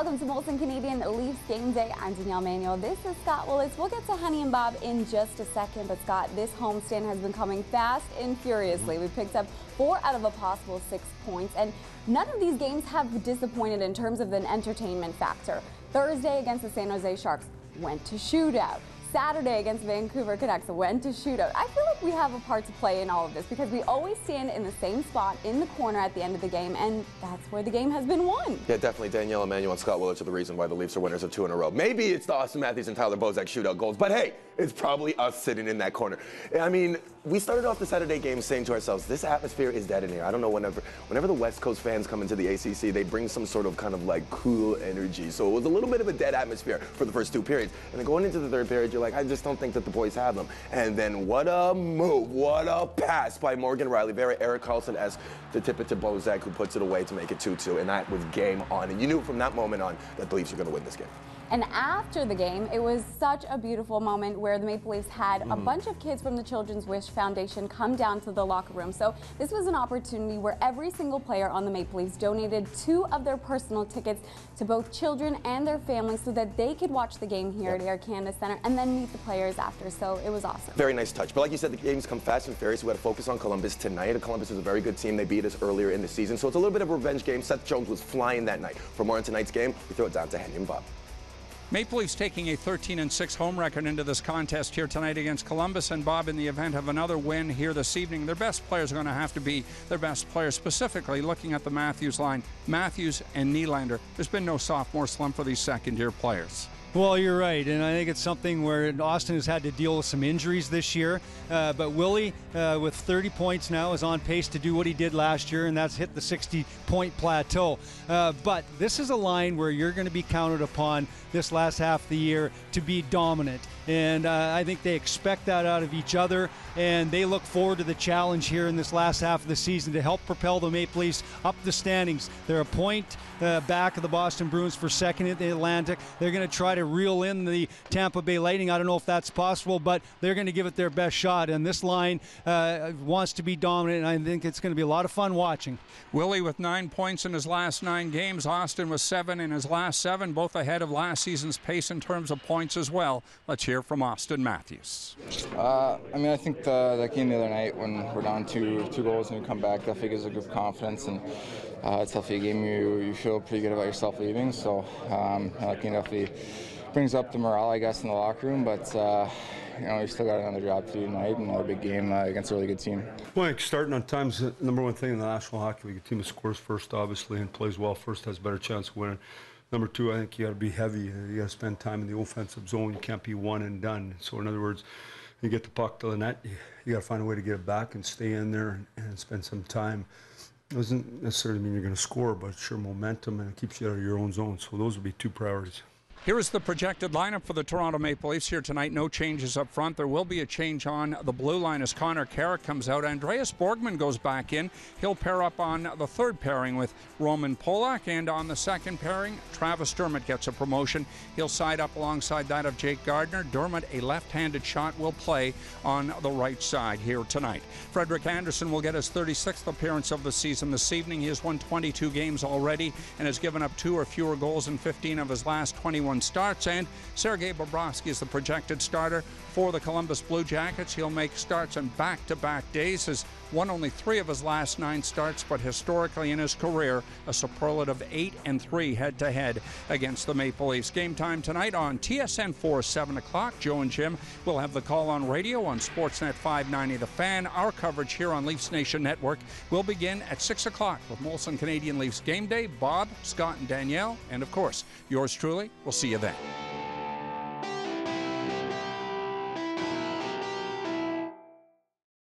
Welcome to Molson Canadian Leafs Game Day. I'm Danielle. This is Scott Willis. We'll get to Henny and Bob in just a second, but Scott, this homestand has been coming fast and furiously. We picked up 4 out of a possible 6 points, and none of these games have disappointed in terms of an entertainment factor. Thursday against the San Jose Sharks went to shootout. Saturday against Vancouver Canucks went to shootout. I feel like we have a part to play in all of this because we always stand in the same spot in the corner at the end of the game, and that's where the game has been won. Yeah, definitely. Danielle, Emmanuel, and Scott Willis are the reason why the Leafs are winners of 2 in a row. Maybe it's the Austin Matthews and Tyler Bozak shootout goals, but hey, it's probably us sitting in that corner. I mean, we started off the Saturday game saying to ourselves, this atmosphere is dead in here. I don't know, whenever the West Coast fans come into the ACC, they bring some sort of kind of like cool energy. So it was a little bit of a dead atmosphere for the first 2 periods. And then going into the third period, you're like, I just don't think that the boys have them. And then what a move, what a pass by Morgan Riley. Very Erik Karlsson-esque to tip it to Bozak, who puts it away to make it 2-2. And that was game on. And you knew from that moment on that the Leafs were going to win this game. And after the game, it was such a beautiful moment where the Maple Leafs had a bunch of kids from the Children's Wish Foundation come down to the locker room. So this was an opportunity where every single player on the Maple Leafs donated 2 of their personal tickets to both children and their families so that they could watch the game here at Air Canada Centre and then meet the players after. So it was awesome. Very nice touch. But like you said, the games come fast and furious. We got to focus on Columbus tonight. Columbus is a very good team. They beat us earlier in the season. So it's a little bit of a revenge game. Seth Jones was flying that night. For more on tonight's game, we throw it down to Henny and Bob. Maple Leafs taking a 13-6 home record into this contest here tonight against Columbus, and Bob, in the event of another win here this evening, their best players are going to have to be their best players, specifically looking at the Matthews line. Matthews and Nylander. There's been no sophomore slump for these second-year players. Well, you're right, and I think it's something where Austin has had to deal with some injuries this year, but Willie, with 30 points now, is on pace to do what he did last year, and that's hit the 60-point plateau. But this is a line where you're going to be counted upon this last half of the year to be dominant, and I think they expect that out of each other, and they look forward to the challenge here in this last half of the season to help propel the Maple Leafs up the standings. They're a point back of the Boston Bruins for second in the Atlantic. They're going to try to reel in the Tampa Bay Lightning. I don't know if that's possible, but they're going to give it their best shot, and this line wants to be dominant, and I think it's going to be a lot of fun watching. Willie with 9 points in his last 9 games. Austin with 7 in his last 7, both ahead of last season's pace in terms of points as well. Let's hear from Austin Matthews. I mean, I think that game the other night when we're down two goals and we come back, definitely gives a good confidence, and it's definitely a game you feel pretty good about yourself leaving. So that game definitely brings up the morale, I guess, in the locker room, but you know, we still got another job to do tonight, and another big game against a really good team. Well, I think starting on time is the number 1 thing in the National Hockey League. A team that scores first, obviously, and plays well first has a better chance of winning. Number 2, I think you got to be heavy. You got to spend time in the offensive zone. You can't be one and done. So in other words, you get the puck to the net, you got to find a way to get it back and stay in there and spend some time. It doesn't necessarily mean you're going to score, but sure momentum, and it keeps you out of your own zone. So those would be 2 priorities. Here is the projected lineup for the Toronto Maple Leafs here tonight. No changes up front. There will be a change on the blue line as Connor Carrick comes out. Andreas Borgman goes back in. He'll pair up on the 3rd pairing with Roman Polak, and on the 2nd pairing, Travis Dermott gets a promotion. He'll side up alongside that of Jake Gardiner. Dermott, a left-handed shot, will play on the right side here tonight. Frederik Andersen will get his 36th appearance of the season this evening. He has won 22 games already and has given up 2 or fewer goals in 15 of his last 21 starts, and Sergei Bobrovsky is the projected starter for the Columbus Blue Jackets. He'll make starts on back-to-back days. Has won only 3 of his last 9 starts, but historically in his career, a superlative 8-3 head-to-head against the Maple Leafs. Game time tonight on TSN 4, 7 o'clock. Joe and Jim will have the call on radio on Sportsnet 590 The Fan. Our coverage here on Leafs Nation Network will begin at 6 o'clock with Molson Canadian Leafs Game Day. Bob, Scott, and Danielle, and of course, yours truly. We'll see you then.